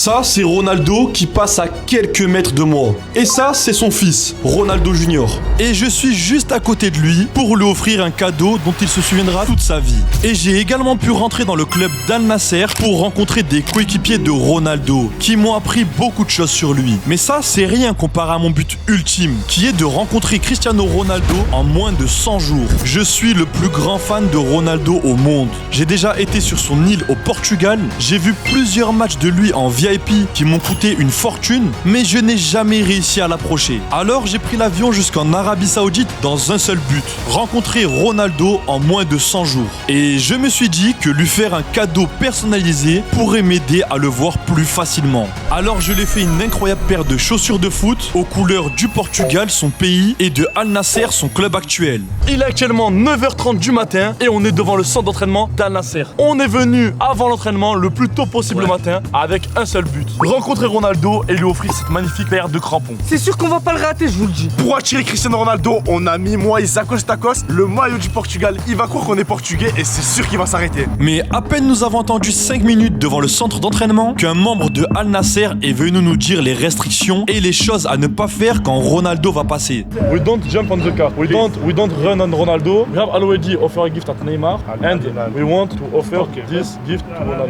Ça, c'est Ronaldo qui passe à quelques mètres de moi. Et ça, c'est son fils, Ronaldo Junior. Et je suis juste à côté de lui pour lui offrir un cadeau dont il se souviendra toute sa vie. Et j'ai également pu rentrer dans le club d'Al Nasser pour rencontrer des coéquipiers de Ronaldo qui m'ont appris beaucoup de choses sur lui. Mais ça, c'est rien comparé à mon but ultime, qui est de rencontrer Cristiano Ronaldo en moins de 100 jours. Je suis le plus grand fan de Ronaldo au monde. J'ai déjà été sur son île au Portugal, j'ai vu plusieurs matchs de lui en VIP qui m'ont coûté une fortune, mais je n'ai jamais réussi à l'approcher. Alors j'ai pris l'avion jusqu'en Arabie Saoudite dans un seul but, rencontrer Ronaldo en moins de 100 jours. Et je me suis dit que lui faire un cadeau personnalisé pourrait m'aider à le voir plus facilement. Alors je lui ai fait une incroyable paire de chaussures de foot aux couleurs du Portugal, son pays, et de Al Nasser, son club actuel. Il est actuellement 9h30 du matin et on est devant le centre d'entraînement d'Al Nasser. On est venu avant l'entraînement le plus tôt possible le matin avec un seul but. Rencontrer Ronaldo et lui offrir cette magnifique paire de crampons. C'est sûr qu'on va pas le rater, je vous le dis. Pour attirer Cristiano Ronaldo, on a mis moi et Zakos Takos le maillot du Portugal. Il va croire qu'on est portugais et c'est sûr qu'il va s'arrêter. Mais à peine nous avons attendu 5 minutes devant le centre d'entraînement qu'un membre de Al Nasser est venu nous dire les restrictions et les choses à ne pas faire quand Ronaldo va passer. We don't jump on the car. We don't run on Ronaldo. We have already offered a gift at Neymar and we want to offer this gift to Ronaldo.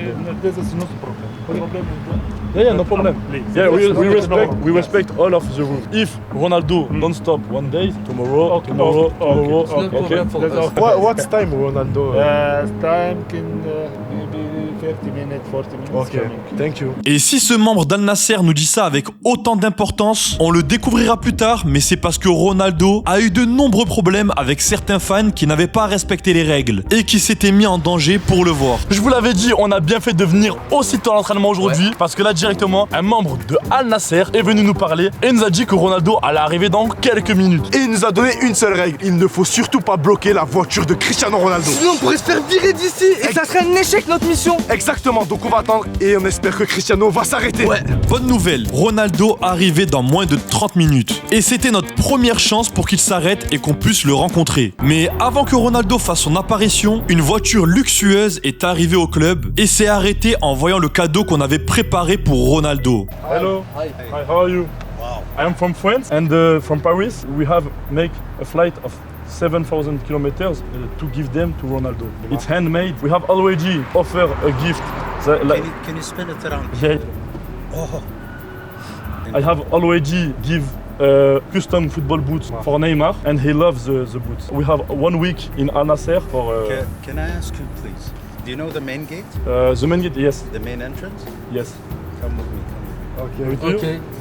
Yeah, no problem. Yeah, we respect all of the rules. If Ronaldo don't stop one day, tomorrow. Okay. What's time Ronaldo? Time can maybe 30 minutes, 40 minutes. Okay, thank you. Et si ce membre d'Al Nasser nous dit ça avec autant d'importance, on le découvrira plus tard, mais c'est parce que Ronaldo a eu de nombreux problèmes avec certains fans qui n'avaient pas respecté les règles et qui s'étaient mis en danger pour le voir. Je vous l'avais dit, on a bien fait de venir aussitôt à l'entraînement aujourd'hui parce que là directement, un membre de Al Nasser est venu nous parler et nous a dit que Ronaldo allait arriver dans quelques minutes. Et il nous a donné une seule règle, il ne faut surtout pas bloquer la voiture de Cristiano Ronaldo. Sinon on pourrait se faire virer d'ici et ça serait un échec notre mission. Exactement, donc on va attendre et on espère que Cristiano va s'arrêter. Ouais. Bonne nouvelle, Ronaldo arrivait dans moins de 30 minutes. Et c'était notre première chance pour qu'il s'arrête et qu'on puisse le rencontrer. Mais avant que Ronaldo fasse son apparition, une voiture luxueuse est arrivée au club et s'est arrêtée en voyant le cadeau qu'on avait préparé pour Ronaldo. Hello. Hi, how are you? Wow. I am from France and from Paris. We have make a flight of 7,000 kilometers to give them to Ronaldo. It's handmade. We have already offered a gift. Can you spin it around? Yeah. Oh. I have already give custom football boots for Neymar and he loves the boots. We have 1 week in Al Nasser for... Can I ask you please, do you know the main gate? The main gate, yes. The main entrance? Yes. Come with me.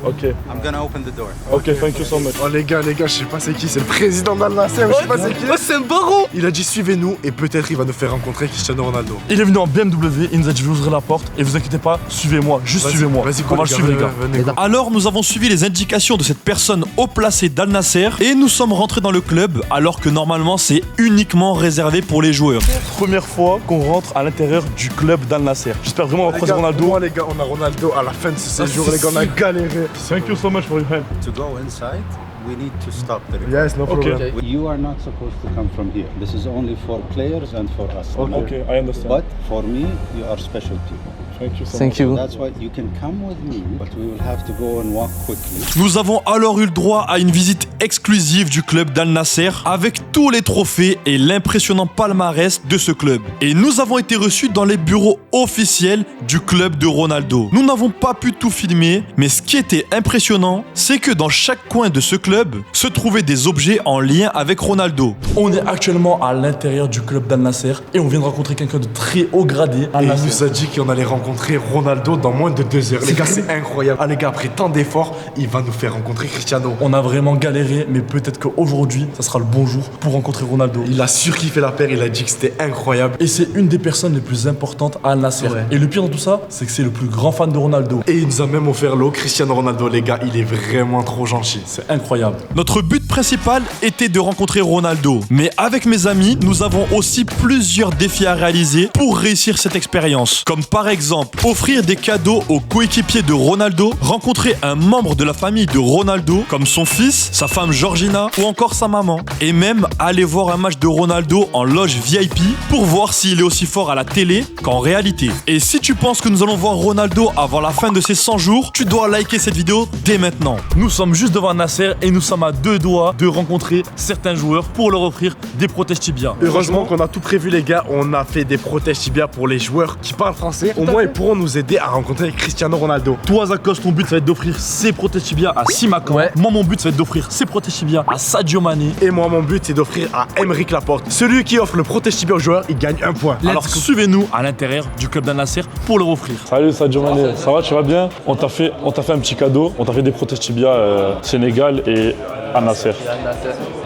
Okay. I'm gonna open the door. Okay, thank you so much. Oh les gars, je sais pas c'est qui, c'est le président d'Al Nasser, je sais pas c'est qui. Oh, c'est un baron. Il a dit suivez-nous et peut-être il va nous faire rencontrer Cristiano Ronaldo. Il est venu en BMW, il nous a dit je vais ouvrir la porte et vous inquiétez pas, suivez-moi, juste suivez-moi. Vas-y, on va le suivre les gars. Venez. Alors nous avons suivi les indications de cette personne haut placée d'Al Nasser et nous sommes rentrés dans le club alors que normalement c'est uniquement réservé pour les joueurs. Première fois qu'on rentre à l'intérieur du club d'Al Nasser. J'espère vraiment on va croiser Ronaldo. Moi les gars, on a Ronaldo à la fin de ce séjour, les gars, on a galéré. Thank you so much for your help. To go inside, we need to stop the recording. Yes, no problem. Okay. You are not supposed to come from here. This is only for players and for us. Okay, I understand. But for me, you are special people. Thank you so Thank much. you. That's why you can come with me, but we will have to go and walk quickly. Nous avons alors eu le droit à une visite exclusive du club d'Al Nasser avec tous les trophées et l'impressionnant palmarès de ce club. Et nous avons été reçus dans les bureaux officiels du club de Ronaldo. Nous n'avons pas pu tout filmer, mais ce qui était impressionnant, c'est que dans chaque coin de ce club se trouvaient des objets en lien avec Ronaldo. On est actuellement à l'intérieur du club d'Al Nasser et on vient de rencontrer quelqu'un de très haut gradé. Et il nous a dit qu'on allait rencontrer Ronaldo dans moins de 2 heures. Les gars, c'est incroyable. Ah les gars, après tant d'efforts, il va nous faire rencontrer Cristiano. On a vraiment galéré, mais peut-être qu'aujourd'hui, ça sera le bon jour pour rencontrer Ronaldo. Il a surkiffé la paire, il a dit que c'était incroyable. Et c'est une des personnes les plus importantes à Al Nasser. Ouais. Et le pire dans tout ça, c'est que c'est le plus grand fan de Ronaldo. Et il nous a même offert l'eau Cristiano Ronaldo, les gars, il est vraiment trop gentil. C'est incroyable. Notre but principal était de rencontrer Ronaldo. Mais avec mes amis, nous avons aussi plusieurs défis à réaliser pour réussir cette expérience. Comme par exemple, offrir des cadeaux aux coéquipiers de Ronaldo, rencontrer un membre de la famille de Ronaldo, comme son fils, sa femme Georgina ou encore sa maman. Et même aller voir un match de Ronaldo en loge VIP pour voir s'il est aussi fort à la télé qu'en réalité. qualité. Et si tu penses que nous allons voir Ronaldo avant la fin de ses 100 jours, tu dois liker cette vidéo dès maintenant. Nous sommes juste devant Nasser et nous sommes à 2 doigts de rencontrer certains joueurs pour leur offrir des protèges tibia. Heureusement qu'on a tout prévu les gars, on a fait des protèges tibia pour les joueurs qui parlent français. Au moins ils pourront nous aider à rencontrer Cristiano Ronaldo. Toi Zakos, ton but ça va être d'offrir ces protèges tibia à Simakan. Ouais. Moi mon but ça va être d'offrir ces protèges tibia à Sadio Mané. Et moi mon but c'est d'offrir à Aymeric Laporte. Celui qui offre le protège tibia aux joueurs, il gagne 1 point. Alors suivez-nous à l'intérieur du club d'Al Nasser pour leur offrir. Salut Sadio Mané, ça va, tu vas bien? On t'a fait un petit cadeau, on t'a fait des protèges tibia Sénégal et Al Nasser.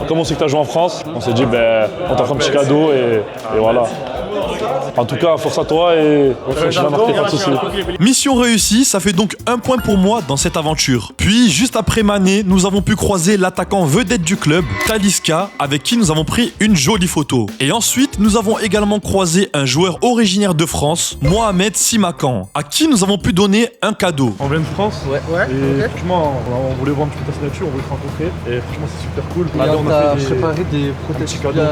Comme on sait que tu as joué en France, on s'est dit on t'a fait un petit cadeau et voilà. En tout cas, force à toi et tu vas marquer, pas de soucis. Mission réussie, ça fait donc 1 point pour moi dans cette aventure. Puis, juste après Mané, nous avons pu croiser l'attaquant vedette du club, Talisca, avec qui nous avons pris une jolie photo. Et ensuite, nous avons également croisé un joueur originaire de France, Mohamed Simakan, à qui nous avons pu donner un cadeau. On vient de France. Ouais. Et franchement, on voulait voir un petit peu ta signature, on voulait te rencontrer. Et franchement, c'est super cool. Et Allez, on a préparé des protèges petit tibia. cadeau.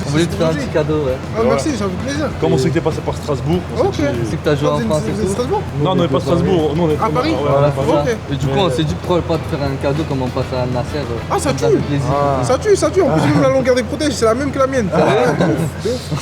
On voulait te faire un petit cadeau, ouais. Ah, merci, ça me fait plaisir. Comme on sait que t'es passé par Strasbourg. Ok. C'est que t'as joué en France et Vous êtes tout. Strasbourg? Non, on n'est pas Strasbourg. Nous, on est À Paris? Ouais, Voilà, on est c'est pas- ça. Ok. Et du coup, on s'est dit pourquoi pas te faire un cadeau comme on passe à Nasser. Ah, ça nous a tue. fait plaisir. Ça tue. En plus, même la longueur des protèges, c'est la même que la mienne.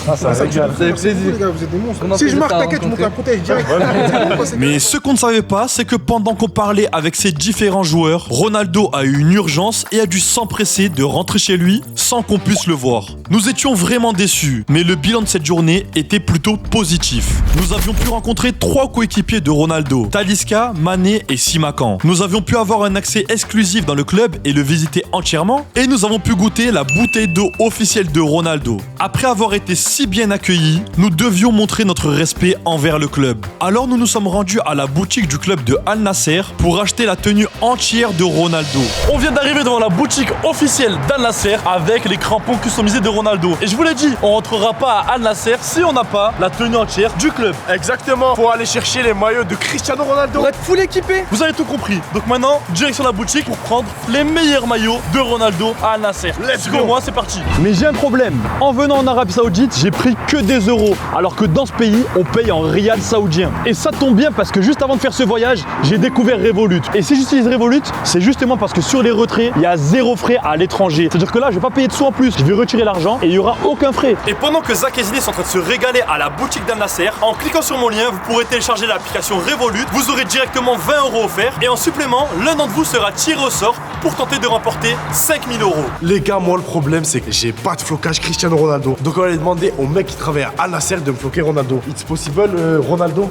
ça Ça tue. régale. Ça fait plaisir. Les gars, vous êtes des monstres. Comment Si je vous marque, êtes t'inquiète, tu montes rencontrés la protège direct. Mais ce qu'on ne savait pas, c'est que pendant qu'on parlait avec ces différents joueurs, Ronaldo a eu une urgence et a dû s'empresser de rentrer chez lui sans qu'on puisse le voir. Nous étions vraiment déçus, mais le bilan de cette journée était plutôt positif. Nous avions pu rencontrer 3 coéquipiers de Ronaldo, Talisca, Mané et Simakan. Nous avions pu avoir un accès exclusif dans le club et le visiter entièrement, et nous avons pu goûter la bouteille d'eau officielle de Ronaldo. Après avoir été si bien accueillis, nous devions montrer notre respect envers le club. Alors nous nous sommes rendus à la boutique du club de Al Nasser pour acheter la tenue entière de Ronaldo. On vient d'arriver devant la boutique officielle d'Al Nasser avec les crampons customisés de Ronaldo. Et je vous l'ai dit, on rentrera pas à Al Nasser si on n'a pas la tenue entière du club. Exactement, faut aller chercher les maillots de Cristiano Ronaldo. On va être full équipé. Vous avez tout compris. Donc maintenant, direction la boutique pour prendre les meilleurs maillots de Ronaldo à Al Nasser. Let's go. Moi, c'est parti. Mais j'ai un problème. En venant en Arabie Saoudite, j'ai pris que des euros. Alors que dans ce pays, on paye en rial saoudien. Et ça tombe bien parce que juste avant de faire ce voyage, j'ai découvert Revolut. Et si j'utilise Revolut, c'est justement parce que sur les retraits, il y a 0 frais à l'étranger. C'est-à-dire que là, je vais pas payer de sous en plus. Je vais retirer l'argent et il y aura aucun frais. Et pendant que Zach et Ziné sont en train de se régaler à la boutique d'Al Nasser, en cliquant sur mon lien, vous pourrez télécharger l'application Revolut. Vous aurez directement 20 € offerts. Et en supplément, l'un d'entre vous sera tiré au sort pour tenter de remporter 5000 €. Les gars, moi le problème c'est que j'ai pas de flocage Cristiano Ronaldo. Donc on va aller demander au mec qui travaille à Al Nasser de me floquer Ronaldo. It's possible Ronaldo?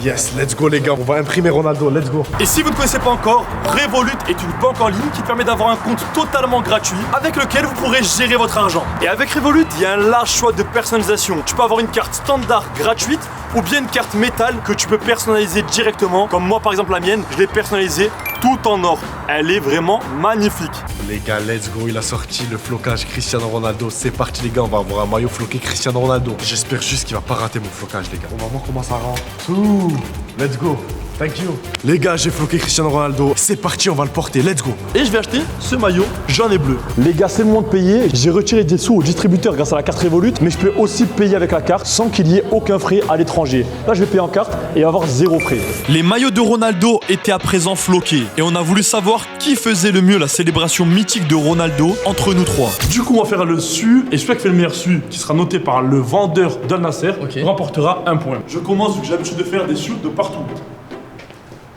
Yes, let's go les gars, on va imprimer Ronaldo, let's go. Et si vous ne connaissez pas encore, Revolut est une banque en ligne qui permet d'avoir un compte totalement gratuit avec lequel vous pourrez gérer votre argent. Et avec Revolut, il y a un large choix de personnalisation. Tu peux avoir une carte standard gratuite ou bien une carte métal que tu peux personnaliser directement. Comme moi par exemple la mienne, je l'ai personnalisée tout en or. Elle est vraiment magnifique. Les gars, let's go, il a sorti le flocage Cristiano Ronaldo. C'est parti les gars, on va avoir un maillot floqué Cristiano Ronaldo. J'espère juste qu'il va pas rater mon flocage les gars. On va voir comment ça rentre. Ouh, let's go. Thank you. Les gars, j'ai floqué Cristiano Ronaldo. C'est parti, on va le porter. Let's go. Et je vais acheter ce maillot jaune et bleu. Les gars, c'est le moment de payer. J'ai retiré des sous au distributeur grâce à la carte Revolut, mais je peux aussi payer avec la carte sans qu'il y ait aucun frais à l'étranger. Là, je vais payer en carte et avoir 0 frais. Les maillots de Ronaldo étaient à présent floqués et on a voulu savoir qui faisait le mieux la célébration mythique de Ronaldo entre nous 3. Du coup, on va faire le su, et celui qui fait le meilleur su, qui sera noté par le vendeur d'Al Nasser, remportera 1 point. Je commence, vu que j'ai l'habitude de faire des su de partout.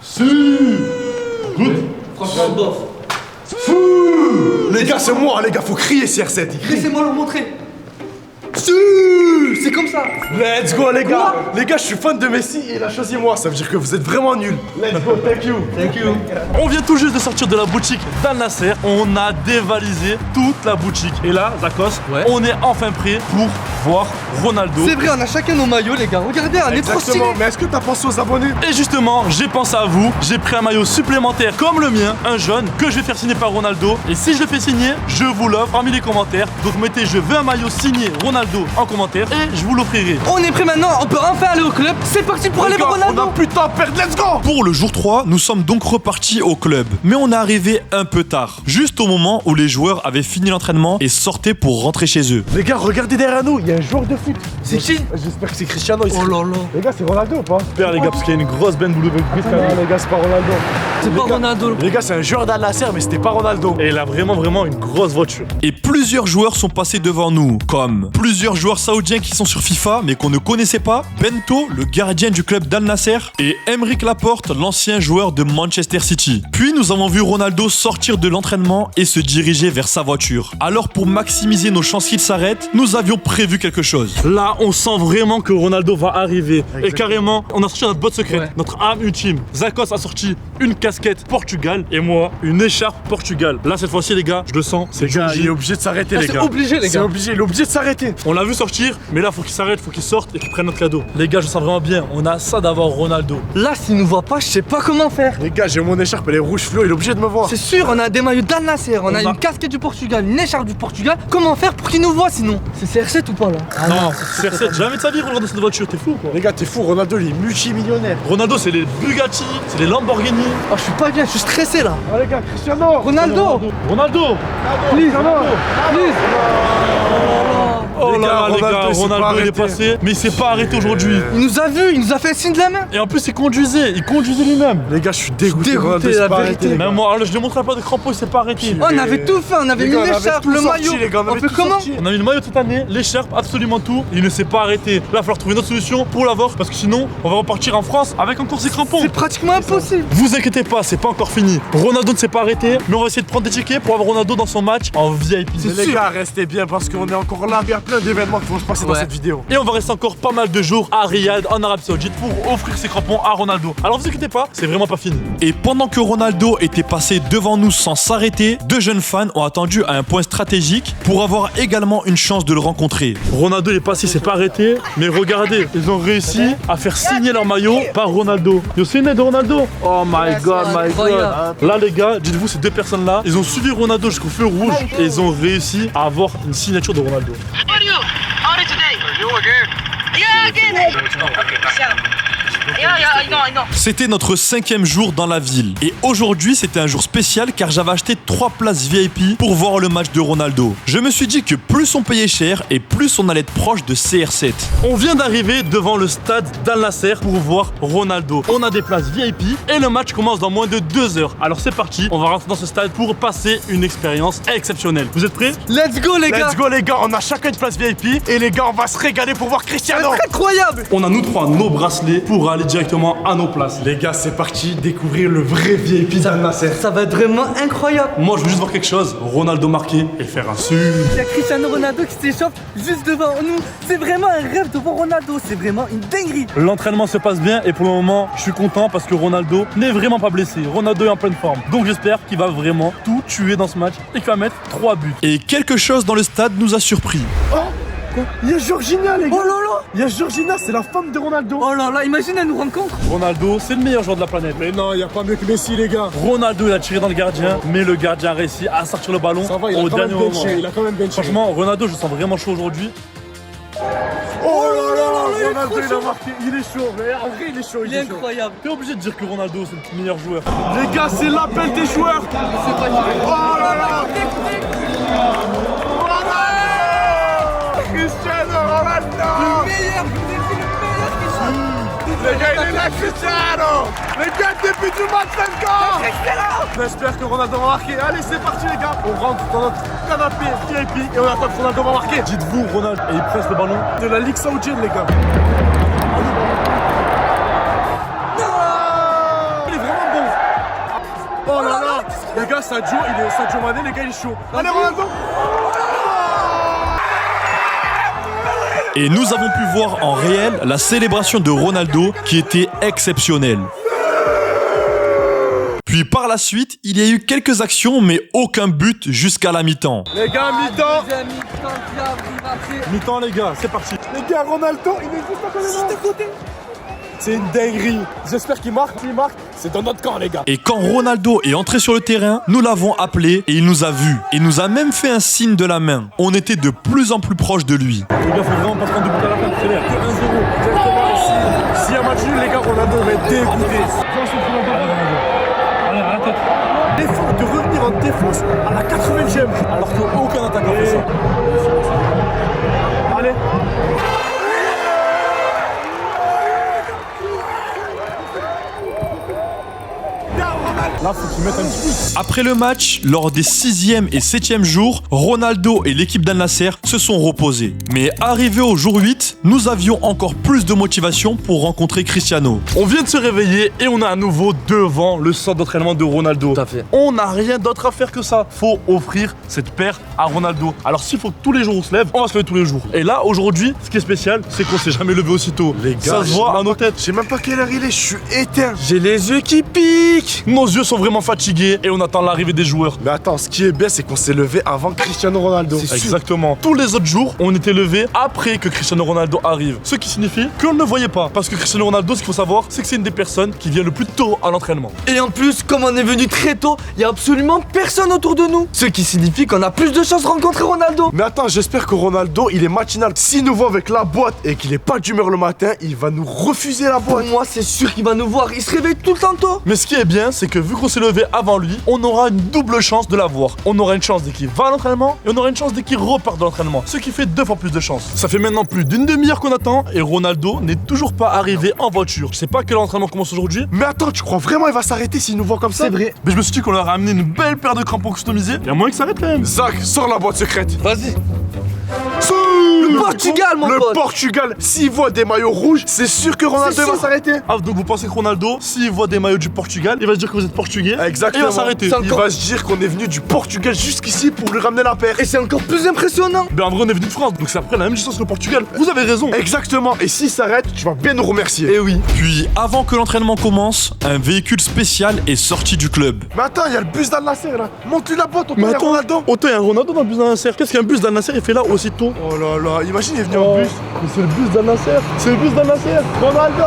Su. Good. Franchement, bof. Les gars, c'est moi, les gars, faut crier CR7. Laissez-moi le montrer. C'est comme ça. Let's go les gars. Les gars, je suis fan de Messi et il a choisi moi. Ça veut dire que vous êtes vraiment nuls. Let's go, thank you. Thank you. On vient tout juste de sortir de la boutique d'Al Nasser. On a dévalisé toute la boutique. Et là, Zakos, on est enfin prêt pour voir Ronaldo. C'est vrai, on a chacun nos maillots, les gars. Regardez, on est trop stylé. Exactement. Mais est-ce que t'as pensé aux abonnés? Et justement, j'ai pensé à vous. J'ai pris un maillot supplémentaire comme le mien, un jaune, que je vais faire signer par Ronaldo. Et si je le fais signer, je vous l'offre parmi les commentaires. Donc mettez je veux un maillot signé Ronaldo en commentaire et je vous l'offrirai. On est prêt maintenant, on peut enfin aller au club. C'est parti pour aller voir On Ronaldo. a plus de temps à perdre, let's go. Pour le jour 3, nous sommes donc repartis au club. Mais on est arrivé un peu tard, juste au moment où les joueurs avaient fini l'entraînement et sortaient pour rentrer chez eux. Les gars, regardez derrière nous, il y a un joueur de foot. C'est qui? J'espère que c'est Cristiano ici. Oh là là. Les gars, c'est Ronaldo ou pas? Père les gars, parce qu'il y a une grosse BMW. Les gars, c'est pas Ronaldo. C'est pas Ronaldo. Les gars, c'est un joueur d'Al Nassr, mais c'était pas Ronaldo. Et il a vraiment une grosse voiture. Et plusieurs joueurs sont passés devant nous, comme plusieurs joueurs saoudiens qui sont sur FIFA mais qu'on ne connaissait pas, Bento, le gardien du club d'Al Nassr, et Aymeric Laporte, l'ancien joueur de Manchester City. Puis nous avons vu Ronaldo sortir de l'entraînement et se diriger vers sa voiture. Alors pour maximiser nos chances qu'il s'arrête, nous avions prévu quelque chose. Là, on sent vraiment que Ronaldo va arriver. Et carrément, on a sorti notre botte secrète, Ouais. notre arme ultime. Zakos a sorti une casquette Portugal et moi, une écharpe Portugal. Là, cette fois-ci, les gars, je le sens, c'est Les gars, Georgie. il est obligé de s'arrêter, Ah, les c'est gars. obligé, les C'est gars. obligé, il est obligé de s'arrêter. On l'a vu sortir, mais là, faut qu'il s'arrête, faut qu'il sorte et qu'il prenne notre cadeau. Les gars, je sens vraiment bien. On a ça d'avoir Ronaldo. Là, s'il nous voit pas, je sais pas comment faire. Les gars, j'ai mon écharpe, elle est rouge fluo, il est obligé de me voir. C'est sûr, on a des maillots d'Al Nassr, on a a- une casquette du Portugal, une écharpe du Portugal. Comment faire pour qu'il nous voit sinon? C'est CR7 ou pas là? Non, CR7, jamais de sa vie, Ronaldo, cette voiture, t'es fou quoi. Les gars, t'es fou, Ronaldo, il est multimillionnaire. Ronaldo, c'est les Bugatti, c'est les Lamborghini. Oh, je suis pas bien, je suis stressé là. Oh les gars, Cristiano. Ronaldo! Ronaldo. Please, please! Oh Les là gars, là, les gars, Ronaldo, il s'est pas Ronaldo il est arrêté. passé, mais il s'est pas arrêté aujourd'hui. Il nous a vu, il nous a fait un signe de la main. Et en plus, il conduisait lui-même. Les gars, je suis dégoûté. Dégoûté, Ronaldo, il s'est la pas vérité. arrêté, les gars. Même moi, alors, je lui montrerai pas de crampons, il s'est pas arrêté. Oh, on avait tout fait, on avait Les mis gars, on avait l'écharpe, tout le sorti, maillot. les gars, on avait fait tout comment? sorti. On a mis le maillot cette année, l'écharpe, absolument tout. Il ne s'est pas arrêté. Là, il va falloir trouver une autre solution pour l'avoir parce que sinon, on va repartir en France avec encore ses crampons. C'est pratiquement impossible. Vous inquiétez pas, c'est pas encore fini. Ronaldo ne s'est pas arrêté, mais on va essayer de prendre des tickets pour avoir Ronaldo dans son match en VIP. Mais les gars, restez bien parce qu'on est encore là. Il y a plein d'événements qui vont se passer dans Ouais. cette vidéo. Et on va rester encore pas mal de jours à Riyad, en Arabie Saoudite, pour offrir ses crampons à Ronaldo. Alors vous inquiétez pas, c'est vraiment pas fini. Et pendant que Ronaldo était passé devant nous sans s'arrêter, deux jeunes fans ont attendu à un point stratégique pour avoir également une chance de le rencontrer. Ronaldo il est passé, il s'est pas arrêté, mais regardez, ils ont réussi à faire signer leur maillot par Ronaldo. You seen it, Ronaldo? Oh my god, my god. incroyable. Là les gars, dites-vous ces deux personnes là, ils ont suivi Ronaldo jusqu'au feu rouge et ils ont réussi à avoir une signature de Ronaldo. How are you? How are you today? You again? Yeah, again. Yeah, I know. C'était notre 5e jour dans la ville. Et aujourd'hui, c'était un jour spécial car j'avais acheté 3 places VIP pour voir le match de Ronaldo. Je me suis dit que plus on payait cher et plus on allait être proche de CR7. On vient d'arriver devant le stade d'Al Nassr pour voir Ronaldo. On a des places VIP et le match commence dans moins de 2 heures. Alors c'est parti, on va rentrer dans ce stade pour passer une expérience exceptionnelle. Vous êtes prêts? Let's go les gars. Let's go les gars, on a chacun une place VIP et les gars, on va se régaler pour voir Cristiano. C'est incroyable. On a nous trois nos bracelets pour aller directement à nos places. Les gars, c'est parti, découvrir le vrai VIP d'Al Nassr. Ça va être vraiment incroyable. Moi je veux juste voir quelque chose, Ronaldo marquer et faire un su. Il y a Cristiano Ronaldo qui s'échauffe juste devant nous. C'est vraiment un rêve de voir Ronaldo. C'est vraiment une dinguerie. L'entraînement se passe bien et pour le moment je suis content parce que Ronaldo n'est vraiment pas blessé. Ronaldo est en pleine forme. Donc j'espère qu'il va vraiment tout tuer dans ce match et qu'il va mettre 3 buts. Et quelque chose dans le stade nous a surpris. Il y a Georgina les gars. Oh là là. Il y a Georgina, c'est la femme de Ronaldo. Oh là là, imagine elle nous rencontre. Ronaldo c'est le meilleur joueur de la planète. Mais non, il y a pas mieux que Messi les gars. Ronaldo il a tiré dans le gardien, mais le gardien a réussi à sortir le ballon Ça va, il a au quand même dernier moment. benché. Il a quand même benché. Franchement, Ronaldo, je le sens vraiment chaud aujourd'hui. Oh là là, Ronaldo il a marqué, il est chaud. Mais en vrai, il est chaud, Il est incroyable. T'es obligé de dire que Ronaldo c'est le meilleur joueur. Les gars, c'est l'appel des joueurs. Oh là là. Cristiano Ronaldo. Meilleur, Les gars, il est là, Cristiano. Les gars, début du match, let's go. J'espère que Ronaldo va marquer. Allez, c'est parti les gars. On rentre dans notre canapé VIP et on attend que Ronaldo va marquer. Dites-vous, Ronaldo, et il presse le ballon. De la Ligue Saoudienne les gars. Il est vraiment bon. Oh là là. Les gars, Sadio Mané, les gars, il est chaud. Allez Ronaldo. Et nous avons pu voir en réel la célébration de Ronaldo qui était exceptionnelle. Puis par la suite, il y a eu quelques actions mais aucun but jusqu'à la mi-temps. Les gars, mi-temps. Mi-temps les gars, c'est parti. Les gars, Ronaldo, il est juste à côté. C'est une dinguerie. J'espère qu'il marque. S'il marque, c'est dans notre camp, les gars. Et quand Ronaldo est entré sur le terrain, nous l'avons appelé et il nous a vus. Il nous a même fait un signe de la main. On était de plus en plus proche de lui. Les gars, faut vraiment pas prendre de but à la fin, c'est l'air. 1-0. Exactement. S'il y a match nul, les gars, Ronaldo va être dégoûté. Allez, à la tête. L'effort de revenir en défense à la 80e. Alors qu'aucun attaquant fait ça. Allez. Là, faut qu'il mette un petit but. Après le match, lors des 6e et 7e jours, Ronaldo et l'équipe d'Al Nassr se sont reposés. Mais arrivé au jour 8, nous avions encore plus de motivation pour rencontrer Cristiano. On vient de se réveiller et on est à nouveau devant le centre d'entraînement de Ronaldo. Tout à fait. On n'a rien d'autre à faire que ça. Faut offrir cette paire à Ronaldo. Alors s'il faut que tous les jours on se lève, on va se lever tous les jours. Et là, aujourd'hui, ce qui est spécial, c'est qu'on s'est jamais levé aussitôt. Les gars, ça se voit à nos têtes. Je sais même pas quelle heure il est, je suis éteint. J'ai les yeux qui piquent. Nos yeux sont vraiment fatigués et on attend l'arrivée des joueurs. Mais attends, ce qui est bien, c'est qu'on s'est levé avant Cristiano Ronaldo. Exactement. Tous les autres jours, on était levés après que Cristiano Ronaldo arrive. Ce qui signifie qu'on ne le voyait pas. Parce que Cristiano Ronaldo, ce qu'il faut savoir, c'est que c'est une des personnes qui vient le plus tôt à l'entraînement. Et en plus, comme on est venu très tôt, il y a absolument personne autour de nous. Ce qui signifie qu'on a plus de chances de rencontrer Ronaldo. Mais attends, j'espère que Ronaldo, il est matinal. S'il nous voit avec la boîte et qu'il est pas d'humeur le matin, il va nous refuser la Pour boîte. moi, c'est sûr qu'il va nous voir. Il se réveille tout le temps tôt. Mais ce qui est bien, c'est que vu qu'on s'est levé avant lui, on aura une double chance de l'avoir. On aura une chance dès qu'il va à l'entraînement et on aura une chance dès qu'il repart de l'entraînement. Ce qui fait 2 fois plus de chance. Ça fait maintenant plus d'une demi-heure qu'on attend et Ronaldo n'est toujours pas arrivé en voiture. Je sais pas quel entraînement commence aujourd'hui, Mais attends, tu crois vraiment il va s'arrêter s'il nous voit comme ça? C'est vrai. mais je me suis dit qu'on leur a amené une belle paire de crampons customisés. Il y a moyen que ça arrête quand même. Zach, sors la boîte secrète. Vas-y. Le Portugal, mon pote. Portugal, s'il voit des maillots rouges, c'est sûr que Ronaldo C'est va sûr. s'arrêter. Ah, donc vous pensez que Ronaldo, s'il voit des maillots du Portugal, il va se dire que vous êtes portugais Exactement. et il va s'arrêter. C'est Il va se dire qu'on est venu du Portugal jusqu'ici pour lui ramener la paire. Et c'est encore plus impressionnant. Ben en vrai on est venu de France, donc c'est après la même distance que le Portugal. Vous avez raison. Exactement. Et s'il s'arrête, tu vas bien nous remercier. Et oui. Puis, avant que l'entraînement commence, un véhicule spécial est sorti du club. Mais attends, il y a le bus d'Al Nassr là. Monte-lui la boîte, on peut Mais aller à attends, Ronaldo. autant il y a un Ronaldo dans le bus d'Al Nassr. Qu'est-ce qu'un bus d'Al Nassr il fait là aussitôt? Oh là là, imagine il est venu en bus. Mais c'est le bus d'Al Nassr. C'est le bus d'Al Nassr. Ronaldo.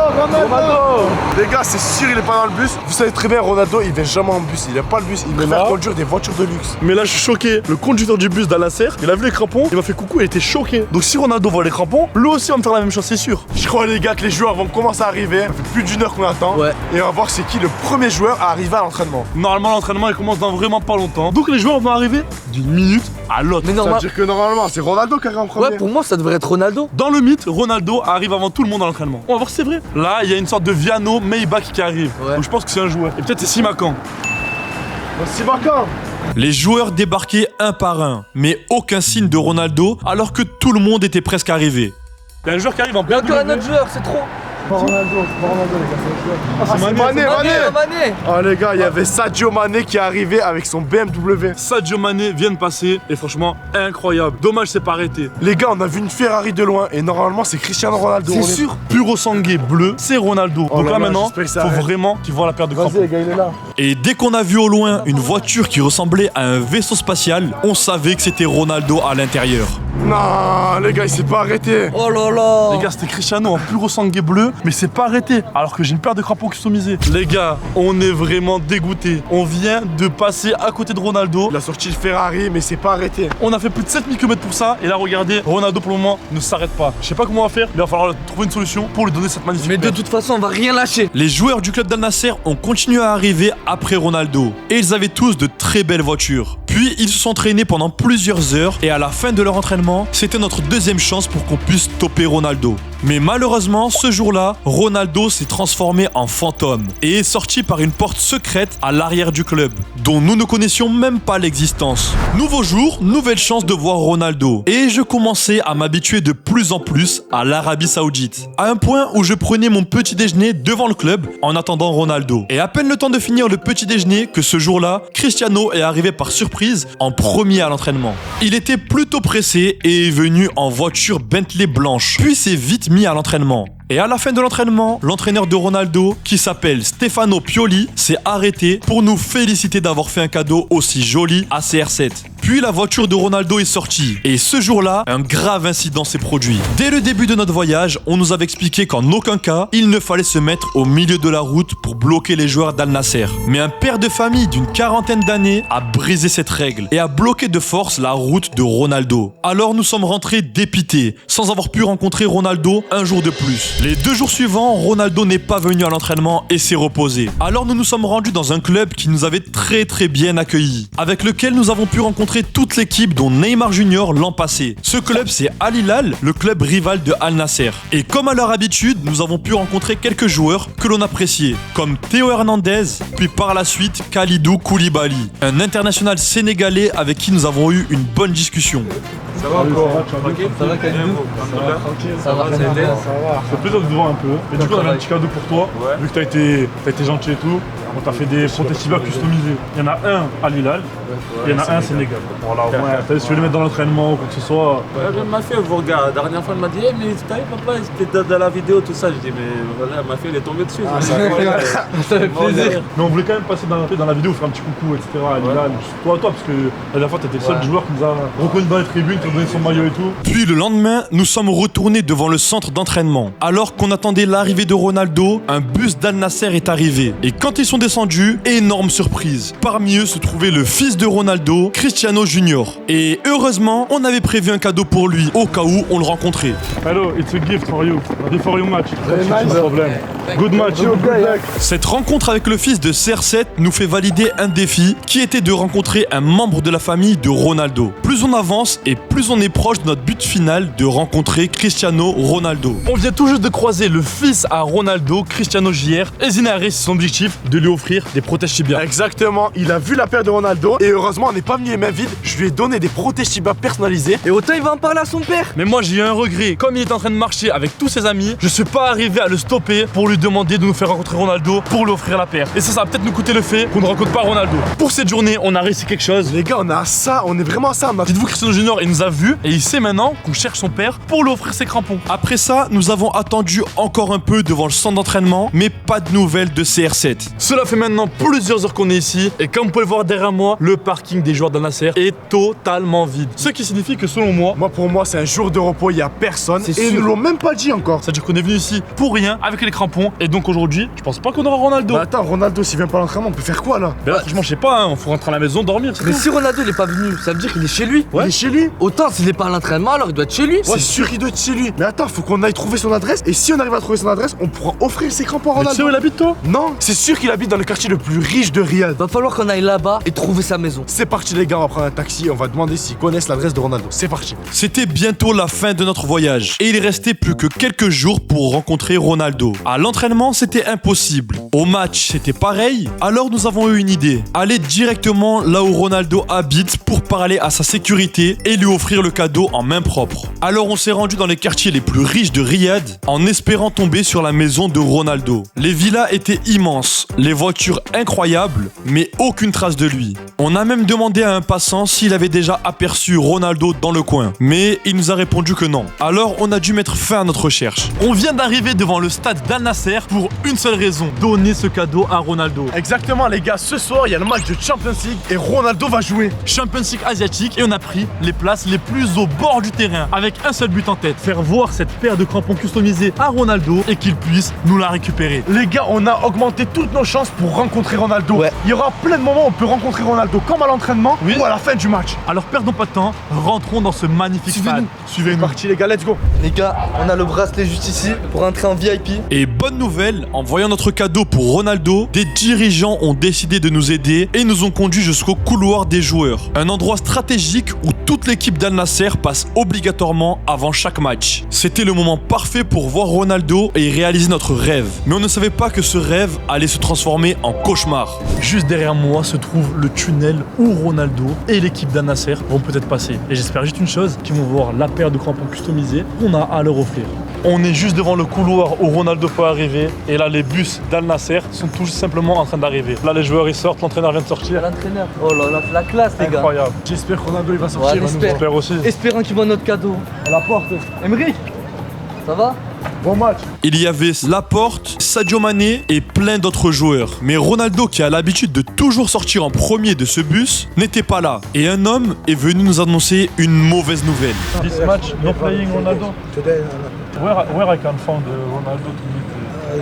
Les gars, c'est sûr il est pas dans le bus. Vous savez très bien, Ronaldo il vient jamais en bus. Il aime pas le bus, il préfère là- conduire des voitures de luxe. Mais là je suis choqué. Le conducteur du bus d'Al Nassr, il a vu les crampons, il m'a fait coucou, il était choqué. Donc si Ronaldo voit les crampons, lui aussi va me faire la même chose, c'est sûr. Je crois les gars que les joueurs vont commencer à arriver. Ça fait plus d'une heure qu'on attend. Ouais. Et on va voir c'est qui le premier joueur à arriver à l'entraînement. Normalement l'entraînement il commence dans vraiment pas longtemps. Donc les joueurs vont arriver d'une minute à l'autre. Mais Ça veut normal. dire que normalement c'est Ronaldo qui arrive en premier. Ouais, pour moi, ça devrait être Ronaldo. Dans le mythe, Ronaldo arrive avant tout le monde à l'entraînement. On va voir si c'est vrai. Là, il y a une sorte de Viano Maybach qui arrive. Ouais. Donc je pense que c'est un joueur. Et peut-être c'est Simakan. C'est Bakan. Les joueurs débarquaient un par un, mais aucun signe de Ronaldo alors que tout le monde était presque arrivé. Il y a un joueur qui arrive en Il y a encore un BMW. autre joueur, c'est trop. Ah, c'est Mané. Mané. Oh les gars, il y avait Sadio Mané qui est arrivé avec son BMW. Sadio Mané vient de passer et franchement incroyable. Dommage c'est pas arrêté. Les gars, on a vu une Ferrari de loin et normalement c'est Cristiano Ronaldo. C'est On est- sûr. Puro sangué bleu, c'est Ronaldo. Oh Donc là là là, maintenant, j'espère que ça faut arrête. vraiment qu'il voit la paire de crampons. Vas-y les gars, il est là. Et dès qu'on a vu au loin une voiture qui ressemblait à un vaisseau spatial, on savait que c'était Ronaldo à l'intérieur. Non, les gars, il s'est pas arrêté. Oh là là. Les gars, c'était Cristiano en puro sangué bleu, mais c'est pas arrêté. Alors que j'ai une paire de crampons customisés. Les gars, on est vraiment dégoûtés. On vient de passer à côté de Ronaldo. Il a sorti le Ferrari, mais c'est pas arrêté. On a fait plus de 7000 km pour ça. Et là, regardez, Ronaldo pour le moment ne s'arrête pas. Je sais pas comment on va faire, mais il va falloir trouver une solution pour lui donner cette magnifique Mais de paire. toute façon, on va rien lâcher. Les joueurs du club d'Al Nassr ont continué à arriver après Ronaldo, et ils avaient tous de très belles voitures. Puis ils se sont entraînés pendant plusieurs heures, et à la fin de leur entraînement, c'était notre deuxième chance pour qu'on puisse stopper Ronaldo. Mais malheureusement, ce jour-là, Ronaldo s'est transformé en fantôme et est sorti par une porte secrète à l'arrière du club, dont nous ne connaissions même pas l'existence. Nouveau jour, nouvelle chance de voir Ronaldo. Et je commençais à m'habituer de plus en plus à l'Arabie Saoudite. À un point où je prenais mon petit déjeuner devant le club en attendant Ronaldo. Et à peine le temps de finir le petit déjeuner que ce jour-là, Cristiano est arrivé par surprise en premier à l'entraînement. Il était plutôt pressé et est venu en voiture Bentley blanche. Puis s'est vite mis à l'entraînement. Et à la fin de l'entraînement, l'entraîneur de Ronaldo, qui s'appelle Stefano Pioli, s'est arrêté pour nous féliciter d'avoir fait un cadeau aussi joli à CR7. Puis la voiture de Ronaldo est sortie. Et ce jour-là, un grave incident s'est produit. Dès le début de notre voyage, on nous avait expliqué qu'en aucun cas, il ne fallait se mettre au milieu de la route pour bloquer les joueurs d'Al Nassr. Mais un père de famille d'une quarantaine d'années a brisé cette règle et a bloqué de force la route de Ronaldo. Alors nous sommes rentrés dépités, sans avoir pu rencontrer Ronaldo un jour de plus. Les 2 jours suivants, Ronaldo n'est pas venu à l'entraînement et s'est reposé. Alors nous nous sommes rendus dans un club qui nous avait très bien accueillis, avec lequel nous avons pu rencontrer rencontré toute l'équipe dont Neymar Junior l'an passé. Ce club, c'est Al Hilal, le club rival de Al Nasser. Et comme à leur habitude, nous avons pu rencontrer quelques joueurs que l'on appréciait, comme Théo Hernandez, puis par la suite Kalidou Koulibaly, un international sénégalais avec qui nous avons eu une bonne discussion. Ça va encore? Tranquille? Ça va, Kalidou? Ça va, Ça fait plaisir de te voir un peu. Et du coup, on avait un petit cadeau pour toi. Vu que t'as été gentil et tout, on t'a fait des protège-tibias customisés. Il y en a un à Hilal, et il y en a un à Sénégal. Voilà, au moins, si tu veux les mettre dans l'entraînement ou quoi que ce soit. Ma fille, vous regardez, la dernière fois, elle m'a dit, hey, mais t'as vu, papa, c'était dans la vidéo, tout ça. Je dis, mais voilà, ma fille, elle est tombée dessus. Ça fait plaisir. Mais on voulait quand même passer dans la vidéo, faire un petit coucou, etc. à Hilal. Toi, parce que la dernière fois, t'étais le seul joueur qui nous a reconnu dans les tribunes, qui a donné son maillot et tout. Puis le lendemain, nous sommes retournés devant le centre d'entraînement. Alors qu'on attendait l'arrivée de Ronaldo, un bus d'Al Nasser est arrivé. Et quand ils sont descendus, énorme surprise. Parmi eux se trouvait le fils de Ronaldo, Cristiano Junior. Et heureusement, on avait prévu un cadeau pour lui, au cas où on le rencontrait. Hello, it's a gift for you. Before your match. No problem. Good match. Good luck. Cette rencontre avec le fils de CR7 nous fait valider un défi qui était de rencontrer un membre de la famille de Ronaldo. Plus on avance et plus on est proche de notre but final de rencontrer Cristiano Ronaldo. On vient tout juste de croiser le fils à Ronaldo, Cristiano JR, et Zinari, c'est son objectif de lui offrir des protèges tibias. Exactement, il a vu la paire de Ronaldo et heureusement on n'est pas venu les mains vides. Je lui ai donné des protèges tibias personnalisés. Et autant il va en parler à son père. Mais moi j'ai eu un regret, comme il est en train de marcher avec tous ses amis, je suis pas arrivé à le stopper pour lui demander de nous faire rencontrer Ronaldo pour lui offrir la paire. Et ça va peut-être nous coûter le fait qu'on ne rencontre pas Ronaldo. Pour cette journée, on a réussi quelque chose. Les gars, on a ça, on est vraiment à ça. Dites-vous, Cristiano Junior, il nous a vus et il sait maintenant qu'on cherche son père pour lui offrir ses crampons. Après ça, nous avons attendu encore un peu devant le centre d'entraînement, mais pas de nouvelles de CR7. Cela fait maintenant plusieurs heures qu'on est ici et comme vous pouvez le voir derrière moi, le parking des joueurs d'Al Nasser est totalement vide. Ce qui signifie que selon moi, pour moi c'est un jour de repos, il y a personne et ils ne l'ont même pas dit encore. Ça veut dire qu'on est venu ici pour rien avec les crampons et donc aujourd'hui, je pense pas qu'on aura Ronaldo. Bah attends, Ronaldo s'il vient pas à l'entraînement, on peut faire quoi là? Ben là, franchement, je sais pas, on faut rentrer à la maison, dormir. Mais si Ronaldo il est pas venu, ça veut dire qu'il est chez lui. Il est chez lui. Autant s'il est pas à l'entraînement, alors il doit être chez lui. C'est sûr qu'il doit être chez lui. Mais attends, faut qu'on aille trouver son adresse et si on arrive à trouver son adresse, on pourra offrir ses crampons à Mais Ronaldo. tu sais où il habite toi? Non, c'est sûr qu'il habite dans le quartier le plus riche de Riyad. Va falloir qu'on aille là-bas et trouver sa maison. C'est parti les gars, on va prendre un taxi et on va demander s'ils connaissent l'adresse de Ronaldo. C'est parti. C'était bientôt la fin de notre voyage et il restait plus que quelques jours pour rencontrer Ronaldo. À l'entraînement, c'était impossible. Au match, c'était pareil. Alors nous avons eu une idée. Aller directement là où Ronaldo habite pour parler à sa sécurité et lui offrir le cadeau en main propre. Alors on s'est rendu dans les quartiers les plus riches de Riyad en espérant tomber sur la maison de Ronaldo. Les villas étaient immenses, les voitures incroyables, mais aucune trace de lui. On a même demandé à un passant s'il avait déjà aperçu Ronaldo dans le coin, mais il nous a répondu que non. Alors on a dû mettre fin à notre recherche. On vient d'arriver devant le stade d'Al Nasser pour une seule raison, donner ce cadeau à Ronaldo. Exactement les gars, ce soir il y a le match de Champions League et Ronaldo va jouer. Champions League asiatique et on a pris les places les plus au bord du terrain avec un seul but en tête, faire voir cette paire de crampons customisés à Ronaldo et qu'il puisse nous la récupérer. Les gars, on a augmenté toutes nos chances pour rencontrer Ronaldo. Ouais. Il y aura plein de moments où on peut rencontrer Ronaldo comme à l'entraînement ou à la fin du match. Alors perdons pas de temps, rentrons dans ce magnifique stade. Suivez-nous. Parti les gars, let's go. Les gars, on a le bracelet juste ici pour entrer en VIP. Et bonne nouvelle, en voyant notre cadeau pour Ronaldo, des dirigeants ont décidé de nous aider et nous ont conduits jusqu'au couloir des joueurs. Un endroit stratégique où toute l'équipe d'Al Nasser passe obligatoirement avant chaque match. C'était le moment parfait pour voir Ronaldo et réaliser notre rêve. Mais on ne savait pas que ce rêve allait se transformer en cauchemar. Juste derrière moi se trouve le tunnel où Ronaldo et l'équipe d'Al Nasser vont peut-être passer. Et j'espère juste une chose, qu'ils vont voir la paire de crampons customisés qu'on a à leur offrir. On est juste devant le couloir où Ronaldo peut arriver et là les bus d'Al Nasser sont tout simplement en train d'arriver. Là les joueurs ils sortent, l'entraîneur vient de sortir. L'entraîneur. Oh là là, la classe les gars. Incroyable. J'espère que Ronaldo il va sortir. Ouais, J'espère aussi. Espérons qu'il voit notre cadeau. À la porte. Emery, ça va? Bon match. Il y avait Laporte, Sadio Mané et plein d'autres joueurs. Mais Ronaldo, qui a l'habitude de toujours sortir en premier de ce bus, n'était pas là. Et un homme est venu nous annoncer une mauvaise nouvelle. This match, no playing Ronaldo. Today, Where I can find Ronaldo to meet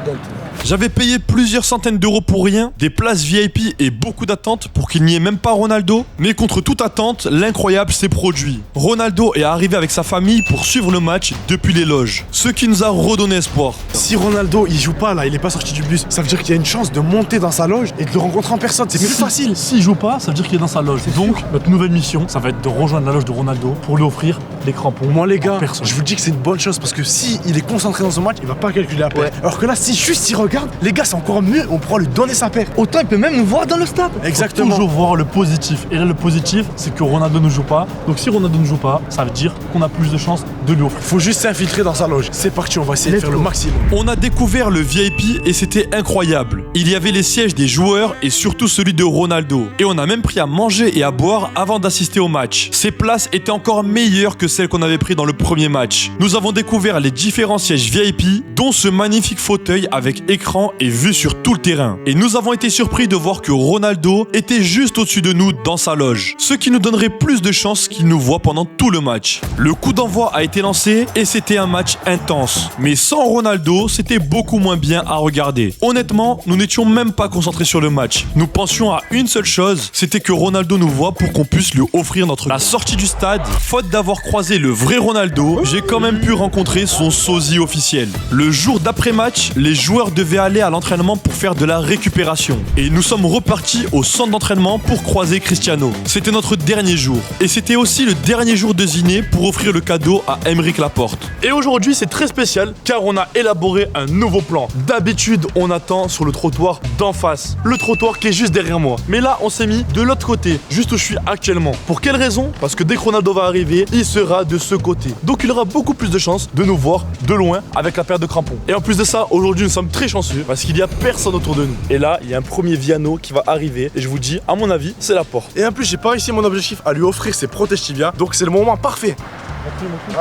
J'avais payé plusieurs centaines d'euros pour rien, des places VIP et beaucoup d'attentes pour qu'il n'y ait même pas Ronaldo. Mais contre toute attente, l'incroyable s'est produit. Ronaldo est arrivé avec sa famille pour suivre le match depuis les loges, ce qui nous a redonné espoir. Si Ronaldo il joue pas là, il est pas sorti du bus, ça veut dire qu'il y a une chance de monter dans sa loge et de le rencontrer en personne. C'est plus facile. S'il joue pas, ça veut dire qu'il est dans sa loge. Donc, notre nouvelle mission, ça va être de rejoindre la loge de Ronaldo pour lui offrir les crampons. Moi les gars, Personne. je vous dis que c'est une bonne chose parce que si il est concentré dans ce match, il va pas calculer la paire. Alors que là, si juste il regarde, les gars, c'est encore mieux, on pourra lui donner sa paire. Autant il peut même nous voir dans le stade. Exactement. Toujours voir le positif. Et là, le positif, c'est que Ronaldo ne joue pas. Donc, si Ronaldo ne joue pas, ça veut dire qu'on a plus de chances de lui offrir. Faut juste s'infiltrer dans sa loge. C'est parti, on va essayer de faire le maximum. On a découvert le VIP et c'était incroyable. Il y avait les sièges des joueurs et surtout celui de Ronaldo. Et on a même pris à manger et à boire avant d'assister au match. Ces places étaient encore meilleures que celles qu'on avait prises dans le premier match. Nous avons découvert les différents sièges VIP, dont ce magnifique fauteuil avec écran et vue sur tout le terrain. Et nous avons été surpris de voir que Ronaldo était juste au-dessus de nous dans sa loge, ce qui nous donnerait plus de chances qu'il nous voit pendant tout le match. Le coup d'envoi a été lancé et c'était un match intense. Mais sans Ronaldo, c'était beaucoup moins bien à regarder. Honnêtement, nous n'étions même pas concentrés sur le match. Nous pensions à une seule chose, c'était que Ronaldo nous voit pour qu'on puisse lui offrir la sortie du stade. Faute d'avoir croisé le vrai Ronaldo, j'ai quand même pu rencontrer son sosie officiel. Le jour d'après-match, les joueurs devaient aller à l'entraînement pour faire de la récupération. Et nous sommes repartis au centre d'entraînement pour croiser Cristiano. C'était notre dernier jour. Et c'était aussi le dernier jour de Ziné pour offrir le cadeau à Aymeric Laporte. Et aujourd'hui, c'est très spécial car on a élaboré un nouveau plan. D'habitude, on attend sur le trottoir d'en face. Le trottoir qui est juste derrière moi. Mais là, on s'est mis de l'autre côté, juste où je suis actuellement. Pour quelle raison? Parce que dès que Ronaldo va arriver, il sera de ce côté. Donc il aura beaucoup plus de chances de nous voir de loin avec la paire de crampons. Et en plus de ça, aujourd'hui, nous sommes très chanceux parce qu'il n'y a personne autour de nous. Et là, il y a un premier Viano qui va arriver. Et je vous dis, à mon avis, c'est la porte. Et en plus, j'ai pas réussi mon objectif à lui offrir ses protèges tibia, donc c'est le moment parfait.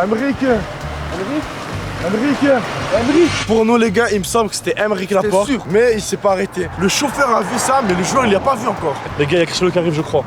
Aymeric, pour nous les gars, il me semble que c'était Aymeric Laporte, mais il s'est pas arrêté. Le chauffeur a vu ça, mais le joueur il l'a pas vu encore. Les gars, il y a Cristiano qui arrive, je crois.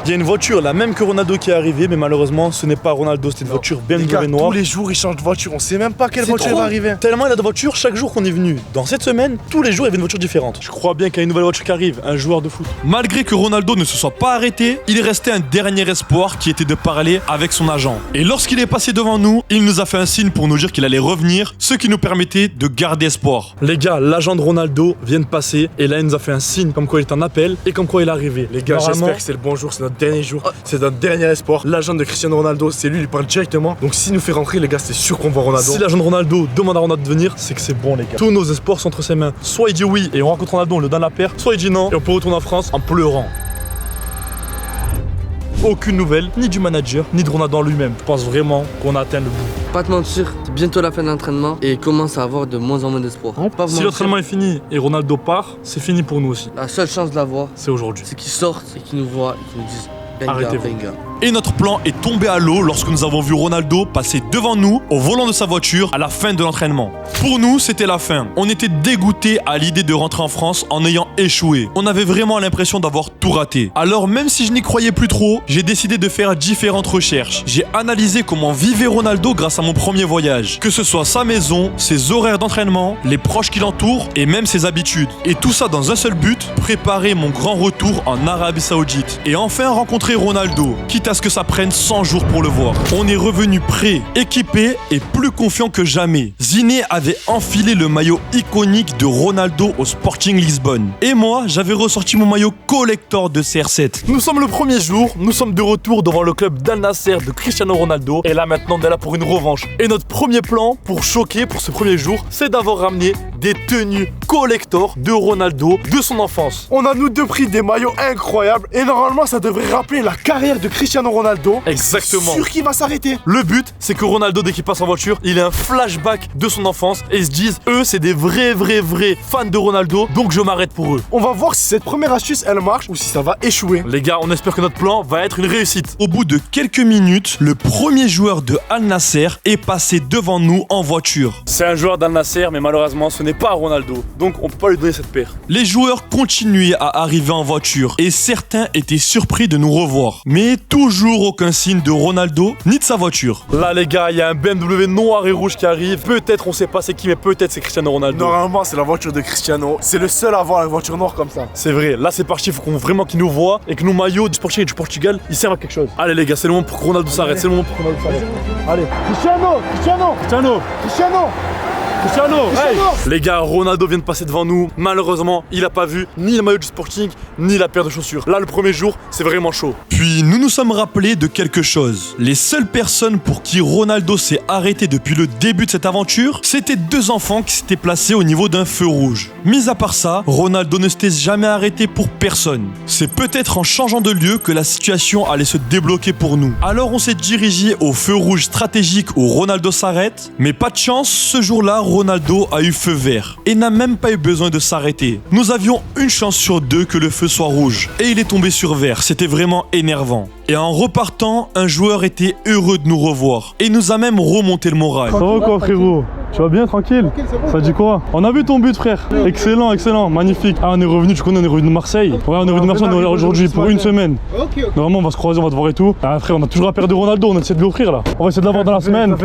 Il y a une voiture, la même que Ronaldo qui est arrivée, mais malheureusement, ce n'est pas Ronaldo, c'est une voiture bien Les gars, noire. tous les jours il change de voiture, on sait même pas quelle voiture va arriver. Tellement il a de voitures, chaque jour qu'on est venu. Dans cette semaine, tous les jours il y avait une voiture différente. Je crois bien qu'il y a une nouvelle voiture qui arrive, un joueur de foot. Malgré que Ronaldo ne se soit pas arrêté, il restait un dernier espoir qui était de parler avec son agent. Et lorsqu'il est passé devant nous, il nous a fait un signe pour nous dire qu'il allait revenir, ce qui nous permettait de garder espoir. Les gars, l'agent de Ronaldo vient de passer et là il nous a fait un signe comme quoi il est en appel et comme quoi il est arrivé. Les gars, Normalement, j'espère que c'est le bon jour, c'est notre dernier jour, c'est notre dernier espoir. L'agent de Cristiano Ronaldo, c'est lui, il parle directement. Donc s'il nous fait rentrer, les gars, c'est sûr qu'on voit Ronaldo. si l'agent de Ronaldo demande à Ronaldo de venir, c'est que c'est bon les gars. Tous nos espoirs sont entre ses mains. Soit il dit oui et on rencontre Ronaldo, on le donne la paire, soit il dit non et on peut retourner en France en pleurant. Aucune nouvelle, ni du manager, ni de Ronaldo lui-même. Je pense vraiment qu'on a atteint le bout. Pas te mentir, c'est bientôt la fin de l'entraînement et il commence à avoir de moins en moins d'espoir. Pas Si mentir, l'entraînement est fini et Ronaldo part, c'est fini pour nous aussi. la seule chance de l'avoir, C'est aujourd'hui. c'est qu'il sorte et qu'il nous voit et qu'il nous dise Benga, Arrêtez-vous. Benga. Et notre plan est tombé à l'eau lorsque nous avons vu Ronaldo passer devant nous au volant de sa voiture à la fin de l'entraînement. Pour nous, c'était la fin. On était dégoûtés à l'idée de rentrer en France en ayant échoué. On avait vraiment l'impression d'avoir tout raté. Alors même si je n'y croyais plus trop, j'ai décidé de faire différentes recherches. J'ai analysé comment vivait Ronaldo grâce à mon premier voyage. Que ce soit sa maison, ses horaires d'entraînement, les proches qui l'entourent et même ses habitudes. Et tout ça dans un seul but, préparer mon grand retour en Arabie Saoudite. Et enfin rencontrer Ronaldo, quitte à ce que ça prenne 100 jours pour le voir. On est revenu prêt, équipé et plus confiant que jamais. Ziné avait enfilé le maillot iconique de Ronaldo au Sporting Lisbonne. Et moi, j'avais ressorti mon maillot collector de CR7. Nous sommes le premier jour, nous sommes de retour devant le club d'Al Nasser de Cristiano Ronaldo. Et là maintenant, on est là pour une revanche. Et notre premier plan pour choquer pour ce premier jour, c'est d'avoir ramené des tenues collector de Ronaldo de son enfance. On a nous deux pris des maillots incroyables et normalement ça devrait rappeler la carrière de Cristiano Ronaldo. Exactement. C'est sûr qu'il va s'arrêter. Le but, c'est que Ronaldo, dès qu'il passe en voiture, il a un flashback de son enfance et ils se disent, eux, c'est des vrais fans de Ronaldo, donc je m'arrête pour eux. On va voir si cette première astuce elle marche ou si ça va échouer. Les gars, on espère que notre plan va être une réussite. Au bout de quelques minutes, le premier joueur de Al Nasser est passé devant nous en voiture. C'est un joueur d'Al Nasser, mais malheureusement, ce n'est pas Ronaldo. Donc, on peut pas lui donner cette paire. Les joueurs continuaient à arriver en voiture et certains étaient surpris de nous revoir. Mais tout toujours aucun signe de Ronaldo ni de sa voiture. Là les gars, il y a un BMW noir et rouge qui arrive. Peut-être on sait pas c'est qui, mais peut-être c'est Cristiano Ronaldo. Normalement, c'est la voiture de Cristiano. C'est le seul à avoir la voiture noire comme ça. C'est vrai, là c'est parti, il faut vraiment qu'il nous voit et que nos maillots du Sporting et du Portugal, ils servent à quelque chose. Allez les gars, c'est le moment pour que Ronaldo s'arrête, c'est le moment pour que Ronaldo s'arrête. Allez, Cristiano, hey. Les gars, Ronaldo vient de passer devant nous. Malheureusement, il a pas vu ni le maillot du Sporting, ni la paire de chaussures. Là, le premier jour, c'est vraiment chaud. Puis nous nous sommes rappelés de quelque chose. Les seules personnes pour qui Ronaldo s'est arrêté depuis le début de cette aventure, c'était 2 enfants qui s'étaient placés au niveau d'un feu rouge. Mis à part ça, Ronaldo ne s'était jamais arrêté pour personne. C'est peut-être en changeant de lieu que la situation allait se débloquer pour nous. Alors on s'est dirigé au feu rouge stratégique où Ronaldo s'arrête, mais pas de chance, ce jour-là, Ronaldo a eu feu vert et n'a même pas eu besoin de s'arrêter. Nous avions une chance sur 2 que le feu soit rouge et il est tombé sur vert, c'était vraiment énervant. Et en repartant, un joueur était heureux de nous revoir et nous a même remonté le moral. Ça va quoi frérot? Tu vas bien, tranquille? Ça dit quoi? On a vu ton but frère. Excellent, excellent, magnifique. Ah on est revenu, tu connais, on est revenu de Marseille. Ouais, on est revenu de Marseille aujourd'hui pour une semaine. Normalement on va se croiser, on va te voir et tout. Ah frère, on a toujours la paire de Ronaldo, on essaie de l'offrir là. On va essayer de l'avoir dans la semaine.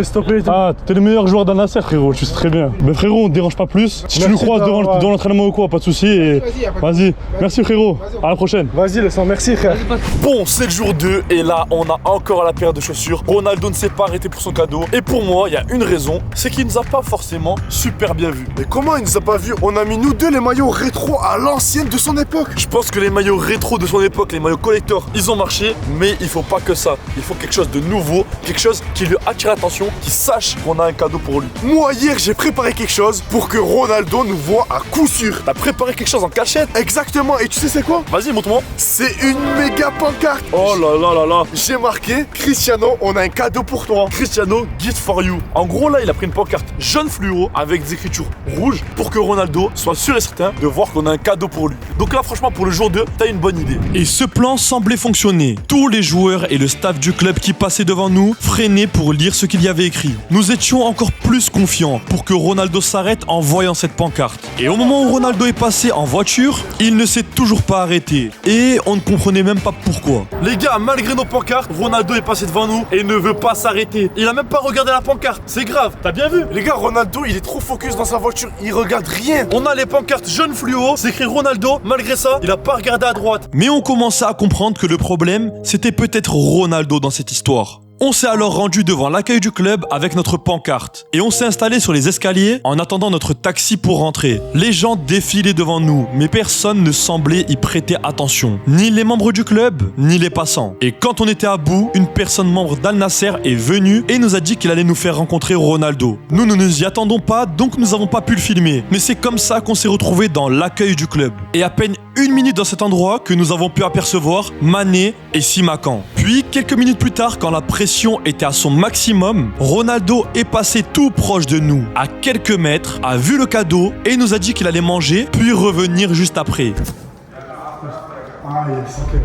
Ah, t'es le meilleur joueur d'Al Nassr frérot, tu sais très bien. Mais frérot, on te dérange pas plus. Si tu nous croises devant l'entraînement ou quoi, pas de soucis. Et... Vas-y, merci frérot, à la prochaine. Vas-y, le sang, merci frère. Bon, c'est le jour 2 et là on a encore la paire de chaussures. Ronaldo ne s'est pas arrêté pour son cadeau. Et pour moi, il y a une raison, c'est qu'il nous a pas forcément super bien vu. Mais comment il nous a pas vu? On a mis nous 2 les maillots rétro à l'ancienne de son époque. Je pense que les maillots rétro de son époque, les maillots collector, ils ont marché, mais il faut pas que ça. Il faut quelque chose de nouveau, quelque chose qui lui attire l'attention, qui sache qu'on a un cadeau pour lui. Moi hier j'ai préparé quelque chose pour que Ronaldo nous voit à coup sûr. T'as préparé quelque chose en cachette? Exactement, et tu sais c'est quoi? Vas-y, montre-moi. C'est une méga pancarte. Oh là là là là. J'ai marqué Cristiano, on a un cadeau pour toi. Cristiano, gift for you. En gros là, il a pris une pancarte jaune fluo avec des écritures rouges pour que Ronaldo soit sûr et certain de voir qu'on a un cadeau pour lui. Donc là franchement pour le jour 2, t'as une bonne idée. Et ce plan semblait fonctionner. Tous les joueurs et le staff du club qui passaient devant nous freinaient pour lire ce qu'il y avait écrit. Nous étions encore plus confiants pour que Ronaldo s'arrête en voyant cette pancarte. Et au moment où Ronaldo est passé en voiture, il ne s'est toujours pas arrêté. Et on ne comprenait même pas pourquoi. Les gars, malgré nos pancartes, Ronaldo est passé devant nous et ne veut pas s'arrêter. Il a même pas regardé la pancarte, c'est grave, t'as bien vu? Les gars, Ronaldo il est trop focus dans sa voiture, il regarde rien. On a les pancartes jaunes fluo, c'est écrit Ronaldo, malgré ça, il a pas regardé à droite. Mais on commençait à comprendre que le problème, c'était peut-être Ronaldo dans cette histoire. On s'est alors rendu devant l'accueil du club avec notre pancarte et on s'est installé sur les escaliers en attendant notre taxi pour rentrer. Les gens défilaient devant nous, mais personne ne semblait y prêter attention. Ni les membres du club, ni les passants. Et quand on était à bout, une personne membre d'Al Nassr est venue et nous a dit qu'il allait nous faire rencontrer Ronaldo. Nous ne nous y attendons pas, donc nous n'avons pas pu le filmer. Mais c'est comme ça qu'on s'est retrouvés dans l'accueil du club. Et à peine 1 minute dans cet endroit que nous avons pu apercevoir Mané et Simakan. Puis quelques minutes plus tard, quand la pression était à son maximum, Ronaldo est passé tout proche de nous, à quelques mètres, a vu le cadeau et nous a dit qu'il allait manger, puis revenir juste après.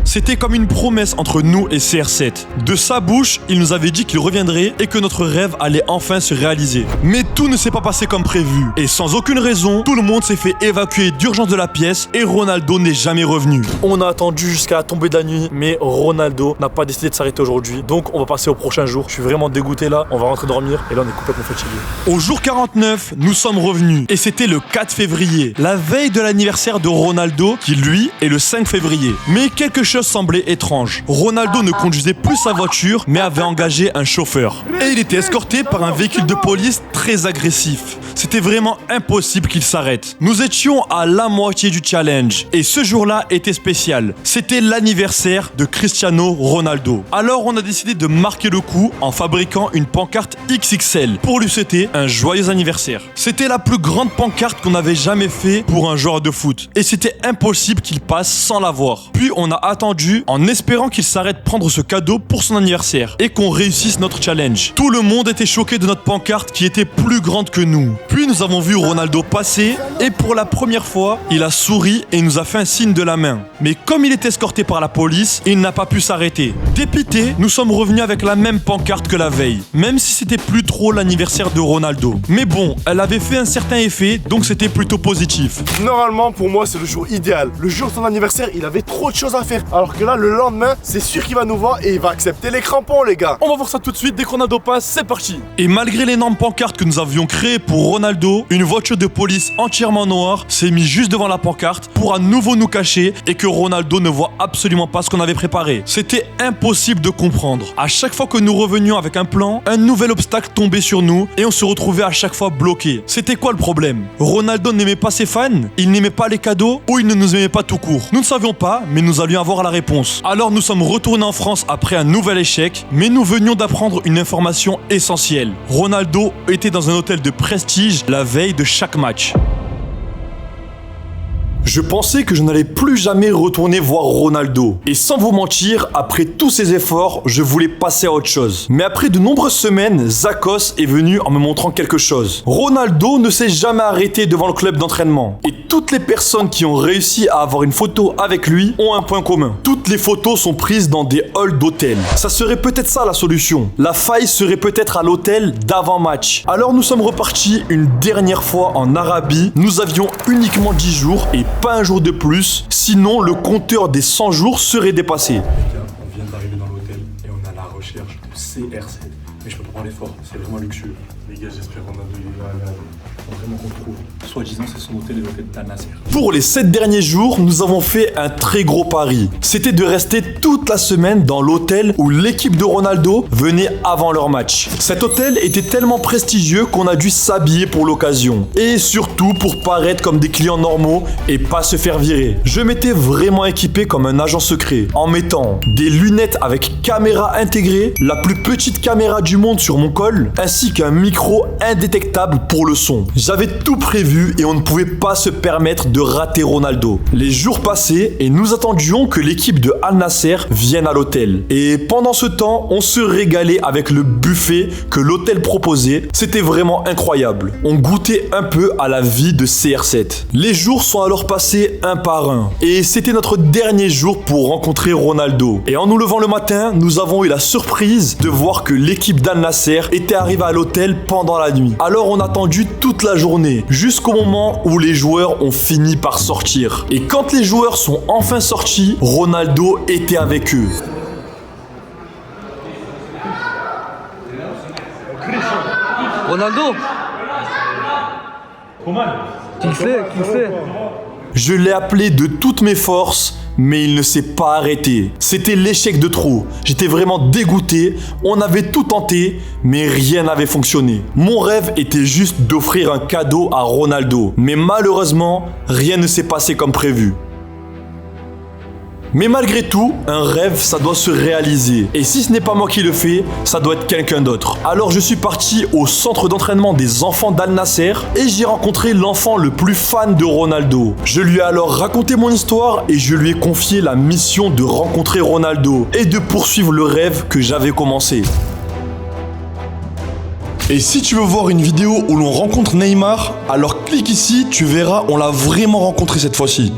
C'était comme une promesse entre nous et CR7. De sa bouche, il nous avait dit qu'il reviendrait et que notre rêve allait enfin se réaliser. Mais tout ne s'est pas passé comme prévu. Et sans aucune raison, tout le monde s'est fait évacuer d'urgence de la pièce et Ronaldo n'est jamais revenu. On a attendu jusqu'à la tombée de la nuit, mais Ronaldo n'a pas décidé de s'arrêter aujourd'hui. Donc on va passer au prochain jour. Je suis vraiment dégoûté là, on va rentrer dormir et là on est complètement fatigué. Au jour 49, nous sommes revenus et c'était le 4 février, la veille de l'anniversaire de Ronaldo qui lui est le 5 février. Mais quelque chose semblait étrange. Ronaldo ne conduisait plus sa voiture, mais avait engagé un chauffeur. Et il était escorté par un véhicule de police très agressif. C'était vraiment impossible qu'il s'arrête. Nous étions à la moitié du challenge. Et ce jour-là était spécial. C'était l'anniversaire de Cristiano Ronaldo. Alors on a décidé de marquer le coup en fabriquant une pancarte XXL pour lui souhaiter un joyeux anniversaire. C'était la plus grande pancarte qu'on avait jamais fait pour un joueur de foot. Et c'était impossible qu'il passe sans la voir. Puis on a attendu en espérant qu'il s'arrête prendre ce cadeau pour son anniversaire et qu'on réussisse notre challenge. Tout le monde était choqué de notre pancarte qui était plus grande que nous. Puis nous avons vu Ronaldo passer et pour la première fois, il a souri et nous a fait un signe de la main. Mais comme il est escorté par la police, il n'a pas pu s'arrêter. Dépité, nous sommes revenus avec la même pancarte que la veille, même si c'était plus trop l'anniversaire de Ronaldo. Mais bon, elle avait fait un certain effet, donc c'était plutôt positif. Normalement, pour moi, c'est le jour idéal. Le jour de son anniversaire, il avait trop trop de choses à faire. Alors que là, le lendemain, c'est sûr qu'il va nous voir et il va accepter les crampons, les gars. On va voir ça tout de suite, dès que Ronaldo passe, c'est parti. Et malgré l'énorme pancarte que nous avions créée pour Ronaldo, une voiture de police entièrement noire s'est mise juste devant la pancarte pour à nouveau nous cacher et que Ronaldo ne voit absolument pas ce qu'on avait préparé. C'était impossible de comprendre. À chaque fois que nous revenions avec un plan, un nouvel obstacle tombait sur nous et on se retrouvait à chaque fois bloqué. C'était quoi le problème? Ronaldo n'aimait pas ses fans? Il n'aimait pas les cadeaux? Ou il ne nous aimait pas tout court? Nous ne savions pas, mais nous allions avoir la réponse. Alors nous sommes retournés en France après un nouvel échec, mais nous venions d'apprendre une information essentielle. Ronaldo était dans un hôtel de prestige la veille de chaque match. Je pensais que je n'allais plus jamais retourner voir Ronaldo. Et sans vous mentir, après tous ces efforts, je voulais passer à autre chose. Mais après de nombreuses semaines, Zakos est venu en me montrant quelque chose. Ronaldo ne s'est jamais arrêté devant le club d'entraînement. Et toutes les personnes qui ont réussi à avoir une photo avec lui ont un point commun. Toutes les photos sont prises dans des halls d'hôtel. Ça serait peut-être ça la solution. La faille serait peut-être à l'hôtel d'avant-match. Alors nous sommes repartis une dernière fois en Arabie. Nous avions uniquement 10 jours et pas un jour de plus, sinon le compteur des 100 jours serait dépassé. Les gars, on vient d'arriver dans l'hôtel et on est à la recherche de CR7. Mais je peux pas parler fort, c'est vraiment luxueux. Les gars, j'espère Ronaldo il va aller. Faut vraiment qu'on trouve. Soi-disant, c'est son hôtel et l'hôtel d'Al Nasser. Pour les 7 derniers jours, nous avons fait un très gros pari. C'était de rester toute la semaine dans l'hôtel où l'équipe de Ronaldo venait avant leur match. Cet hôtel était tellement prestigieux qu'on a dû s'habiller pour l'occasion. Et surtout pour paraître comme des clients normaux et pas se faire virer. Je m'étais vraiment équipé comme un agent secret, en mettant des lunettes avec caméra intégrée, la plus petite caméra du monde sur mon col, ainsi qu'un micro indétectable pour le son. J'avais tout prévu et on ne pouvait pas se permettre de rater Ronaldo. Les jours passaient et nous attendions que l'équipe de Al Nasser vienne à l'hôtel. Et pendant ce temps, on se régalait avec le buffet que l'hôtel proposait. C'était vraiment incroyable. On goûtait un peu à la vie de CR7. Les jours sont alors passés un par un. Et c'était notre dernier jour pour rencontrer Ronaldo. Et en nous levant le matin, nous avons eu la surprise de voir que l'équipe d'Al Nasser était arrivée à l'hôtel pendant la nuit. Alors on a attendu toute la journée, jusqu'au moment où les joueurs ont fini par sortir. Et quand les joueurs sont enfin sortis, Ronaldo était avec eux. Ronaldo. Qui c'est Je l'ai appelé de toutes mes forces, mais il ne s'est pas arrêté. C'était l'échec de trop. J'étais vraiment dégoûté. On avait tout tenté, mais rien n'avait fonctionné. Mon rêve était juste d'offrir un cadeau à Ronaldo. Mais malheureusement, rien ne s'est passé comme prévu. Mais malgré tout, un rêve, ça doit se réaliser. Et si ce n'est pas moi qui le fais, ça doit être quelqu'un d'autre. Alors je suis parti au centre d'entraînement des enfants d'Al Nasser et j'ai rencontré l'enfant le plus fan de Ronaldo. Je lui ai alors raconté mon histoire et je lui ai confié la mission de rencontrer Ronaldo et de poursuivre le rêve que j'avais commencé. Et si tu veux voir une vidéo où l'on rencontre Neymar, alors clique ici, tu verras, on l'a vraiment rencontré cette fois-ci.